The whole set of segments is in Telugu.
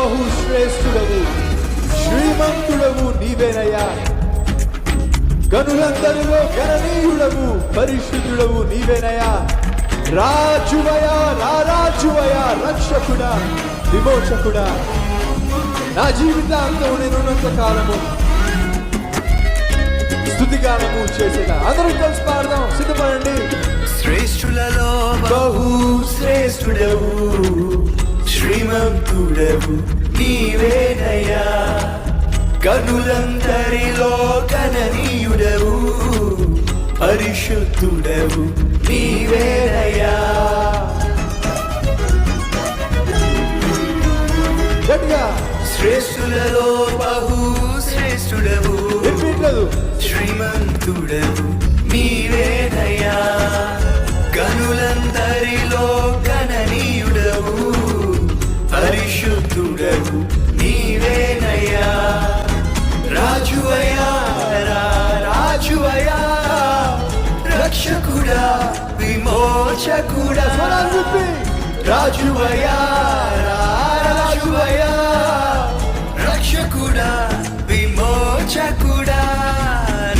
బహుశ్రేష్ఠుడవు శ్రీమంతుడవు నీవేనయ్యా. గనులందరిలో గణనీయుడవు పరిశుద్ధుడవు నీవేనయ్యా. రాజువయా రారాజువయా రక్షకుడా విమోచకుడా, నా జీవితాంతం నేనున్నంత కాలము స్తుతిగానము చేసేదా. అందరూ కలిసి పాడదాం, సిద్ధపడండి. శ్రేష్ఠులలో బహు శ్రేష్ఠుడవు శ్రీమంతుడవు నీవేనయ్యా. గనులందరిలో గణనీయుడవు పరిశుద్ధుడవు నీవేనయ్యా. శ్రేష్ఠులలో బహు శ్రేష్ఠుడవు శ్రీమంతుడవు నీవేనయ్యా. గనులందరిలో గణనీయుడవు పరిశుద్ధుడవు నీవేనయ్యా. రాజువయ్యా రాజువయ్యా రక్షకుడా విమోచకుడా. రాజువయ్యా రాజువయ్యా రక్షకుడా విమోచకుడా.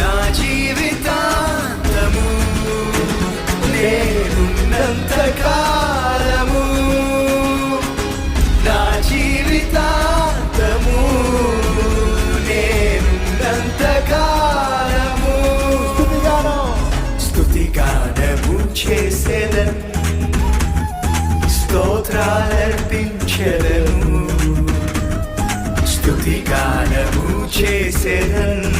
నా జీవితాంతము నేనున్నంత కాలము, నా జీవితాంతము నేనున్నంత కాలము స్తుతిగానము చేసేదను, స్తోత్రాలర్పించెదను, స్తుతిగానము చేసేదను.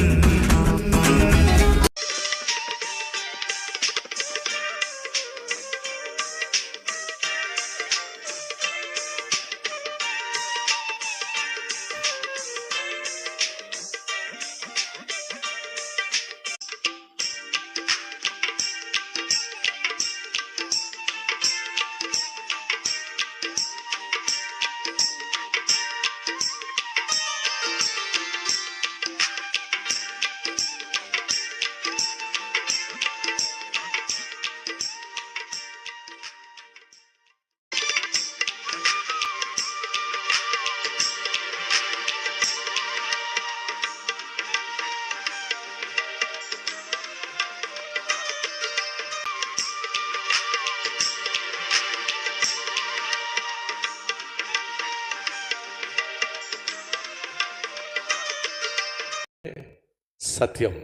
సత్యం.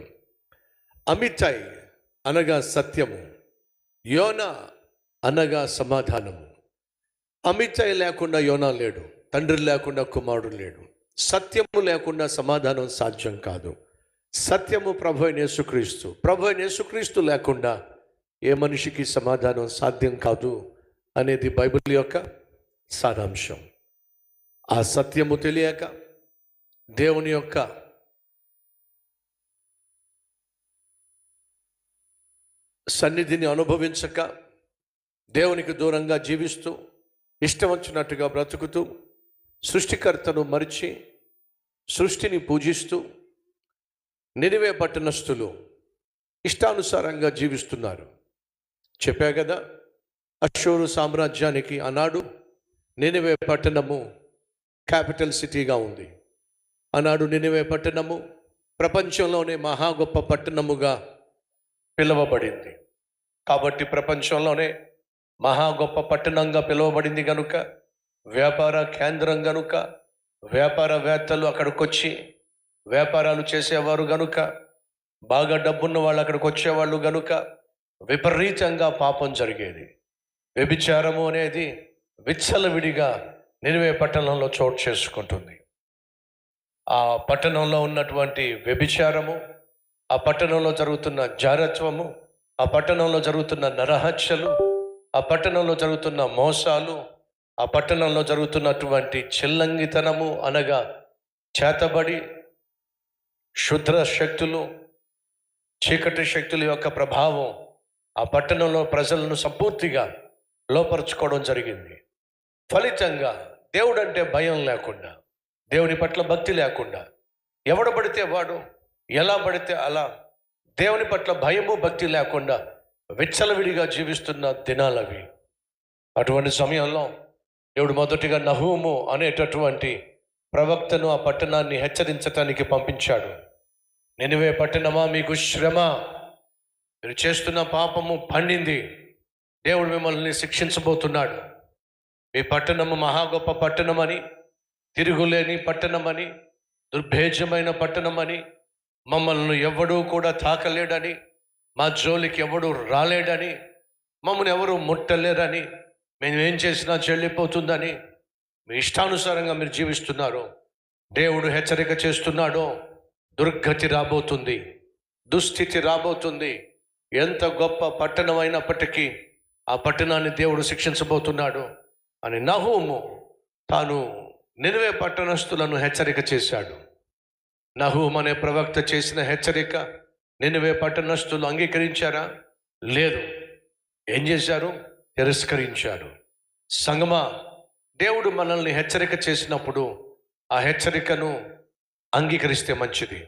అమితై అనగా సత్యము, యోనా అనగా సమాధానము. అమితై లేకుండా యోనా లేడు, తండ్రి లేకుండా కుమారుడు లేడు. సత్యము లేకుండా సమాధానం సాధ్యం కాదు. సత్యము ప్రభువైన యేసుక్రీస్తు, ప్రభువైన యేసుక్రీస్తు లేకుండా ఏ మనిషికి సమాధానం సాధ్యం కాదు అనేది బైబిల్ యొక్క సారాంశం. ఆ సత్యము తెలియక దేవుని యొక్క సన్నిధిని అనుభవించక దేవునికి దూరంగా జీవిస్తూ ఇష్టం వచ్చినట్టుగా బ్రతుకుతూ సృష్టికర్తను మరిచి సృష్టిని పూజిస్తూ నినివే పట్టణస్థులు ఇష్టానుసారంగా జీవిస్తున్నారు. చెప్పా కదా, అష్షూరు సామ్రాజ్యానికి ఆనాడు నినివే పట్టణము క్యాపిటల్ సిటీగా ఉంది. ఆనాడు నినివే పట్టణము ప్రపంచంలోనే మహా గొప్ప పట్టణముగా పిలువబడింది. కాబట్టి ప్రపంచంలోనే మహా గొప్ప పట్టణంగా పిలువబడింది కనుక, వ్యాపార కేంద్రం కనుక, వ్యాపారవేత్తలు అక్కడికి వచ్చి వ్యాపారాలు చేసేవారు గనుక, బాగా డబ్బున్న వాళ్ళు అక్కడికి వచ్చేవాళ్ళు గనుక విపరీతంగా పాపం జరిగేది. వ్యభిచారము అనేది విచ్చలవిడిగా నినివే పట్టణంలో చోటు చేసుకుంటుంది. ఆ పట్టణంలో ఉన్నటువంటి వ్యభిచారము, ఆ పట్టణంలో జరుగుతున్న జారత్వము, ఆ పట్టణంలో జరుగుతున్న నరహత్యలు, ఆ పట్టణంలో జరుగుతున్న మోసాలు, ఆ పట్టణంలో జరుగుతున్నటువంటి చిల్లంగితనము అనగా చేతబడి, క్షుద్ర శక్తులు, చీకటి శక్తుల యొక్క ప్రభావం ఆ పట్టణంలో ప్రజలను సంపూర్తిగా లోపరుచుకోవడం జరిగింది. ఫలితంగా దేవుడంటే భయం లేకుండా, దేవుని పట్ల భక్తి లేకుండా, ఎవడు పడితే వాడు ఎలా పడితే అలా దేవుని పట్ల భయము భక్తి లేకుండా విచ్చలవిడిగా జీవిస్తున్న దినాలవి. అటువంటి సమయంలో దేవుడు మొదటిగా నహూము అనేటటువంటి ప్రవక్తను ఆ పట్టణాన్ని హెచ్చరించటానికి పంపించాడు. నినివే పట్టణమా, మీకు శ్రమ, మీరు చేస్తున్న పాపము పండింది, దేవుడు మిమ్మల్ని శిక్షించబోతున్నాడు. మీ పట్టణము మహా గొప్ప పట్టణమని, తిరుగులేని పట్టణమని, దుర్భేద్యమైన పట్టణమని, మమ్మల్ని ఎవడూ కూడా తాకలేడని, మా జోలికి ఎవడు రాలేడని, మమ్మల్ని ఎవరు ముట్టలేరని, మేము ఏం చేసినా చెల్లిపోతుందని మీ ఇష్టానుసారంగా మీరు జీవిస్తున్నారు. దేవుడు హెచ్చరిక చేస్తున్నాడో, దుర్గతి రాబోతుంది, దుస్థితి రాబోతుంది. ఎంత గొప్ప పట్టణం అయినప్పటికీ ఆ పట్టణాన్ని దేవుడు శిక్షించబోతున్నాడు అని నహూము తాను నినివే పట్టణస్థులను హెచ్చరిక చేశాడు. నహూము అనే ప్రవక్త చేసిన హెచ్చరిక నినివే పట్టణస్థులు అంగీకరించారా? లేదు. ఏం చేశారు? తిరస్కరించారు. సంగమా, దేవుడు మనల్ని హెచ్చరిక చేసినప్పుడు ఆ హెచ్చరికను అంగీకరిస్తే మంచిది.